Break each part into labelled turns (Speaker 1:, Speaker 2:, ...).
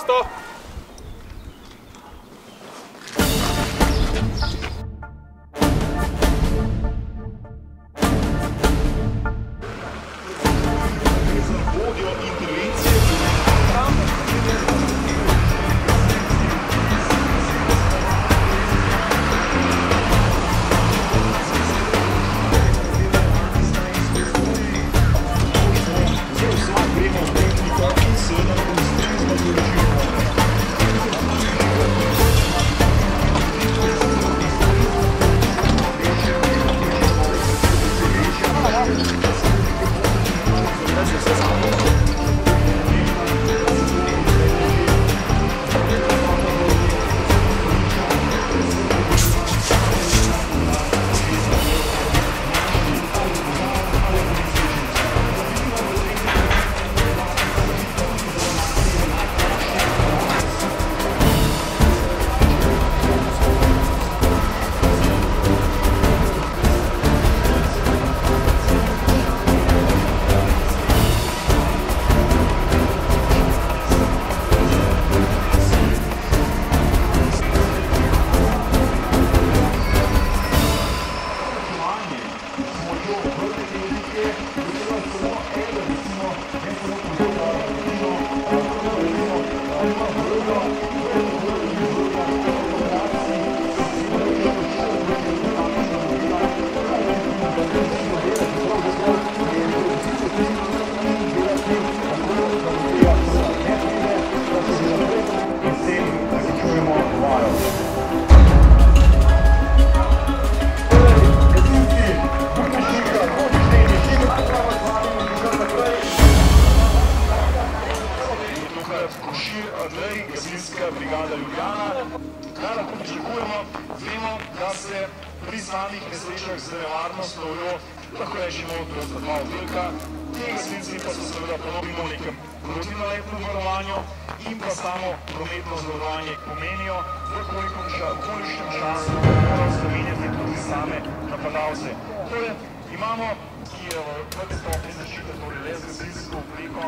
Speaker 1: Prosto! Gasilska brigada Ljubljana. Kaj lahko pričakujemo? Vemo, da se pri samih nesrečah z nevarno snovjo, lahko rečemo, to sta dva oddelka, ti gasilci pa so seveda ponovimo v nekem protinaletnem varovanju in pa samo prometno zavarovanje pomenijo, v okoličnem času morajo zamenjati tudi same napadalce. Torej, imamo, ki je v prvi stopnji zaščite, torej le z gasilsko obleko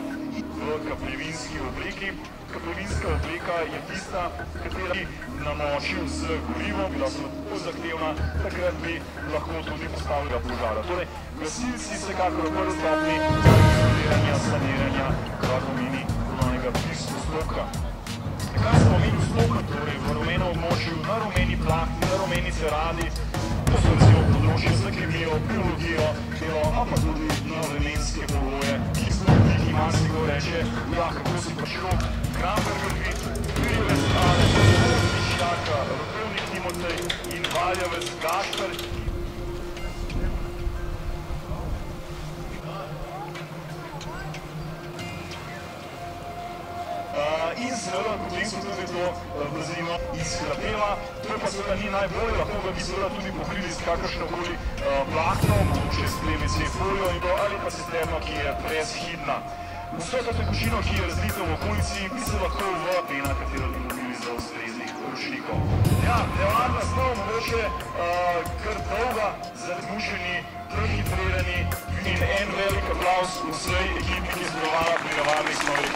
Speaker 1: v kapljevinski obleki. Kapljevinska obleka je tista, katera bi namočil z gorivom, bila so tako zahtevna, takrat bi lahko tudi postavila požara. Torej, gasilci vsekakor v prvi stopnji izoliranja, saniranja, kar pomeni ponovnega postopka. Kaj se pomeni postopka? Torej, v rumenem območju, na rumeni plahti, na rumeni ceradi, to so recimo področje za kemijo, biologijo, delo, a pa tudi na vremenske pogoje, ki ima se go reče, ja, kako si prišel, Kramberger vid, Pirjevec Aleš, Mišjaka, Rokovnik Timotej in Valjevec Gašper. In seveda potem so tudi to blazino izhlapela, to pa seveda ni najbolje, lahko ga bi seveda tudi pokrili s kakršnokoli plahto, mogoče s PVC folijo in to, ali pa cisterno, ki je brezhibna. Vso to tekočino, ki je razlita v okolici, bi se lahko v pena, katero bi dobili za ustreznih ročnikov. Ja, nevarna snov, mogoče kar dolga, zamušeni, prehidrirani in en velik aplavz vsej ekipi, ki je sodelovala pri nevarnih snovih.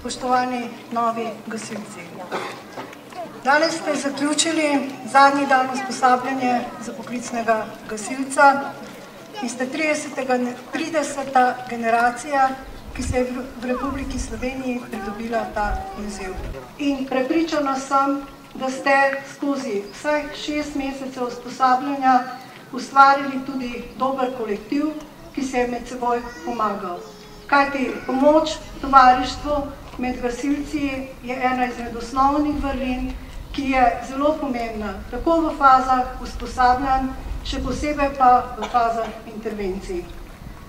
Speaker 2: spoštovani novi gasilci. Danes ste zaključili zadnji dan usposabljanja za poklicnega gasilca in ste 30. generacija, ki se je v Republiki Sloveniji pridobila ta naziv. In prepričana sem, da ste skozi vsaj 6 mesecev usposabljanja ustvarili tudi dober kolektiv, ki se je med seboj pomagal. Kajti pomoč tovarištvu med gasilci je ena izmed osnovnih vrlin, ki je zelo pomembna, tako v fazah usposabljanj, še posebej pa v fazah intervencij.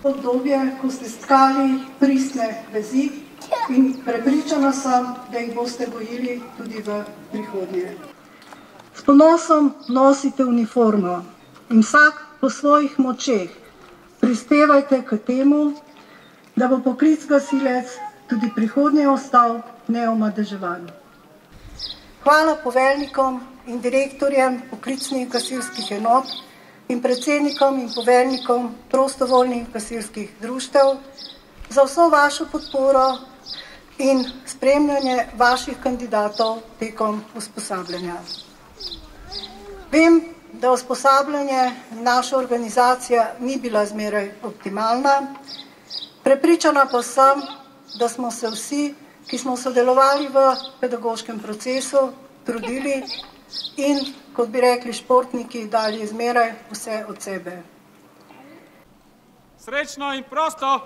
Speaker 2: Obdobje, ko ste stkali pristne vezi in prepričana sem, da jih boste gojili tudi v prihodnje. S ponosom nosite uniformo in vsak po svojih močeh prispevajte k temu, da bo poklic gasilec tudi prihodnje ostal neomadeževan. Hvala poveljnikom in direktorjem poklicnih gasilskih enot in predsednikom in poveljnikom prostovoljnih gasilskih društev za vso vašo podporo in spremljanje vaših kandidatov tekom usposabljanja. Vem, da usposabljanje naša organizacija ni bila zmeraj optimalna, prepričana pa sem, da smo se vsi, ki smo sodelovali v pedagoškem procesu, trudili in, kot bi rekli športniki, dali zmeraj vse od sebe.
Speaker 3: Srečno in prosto!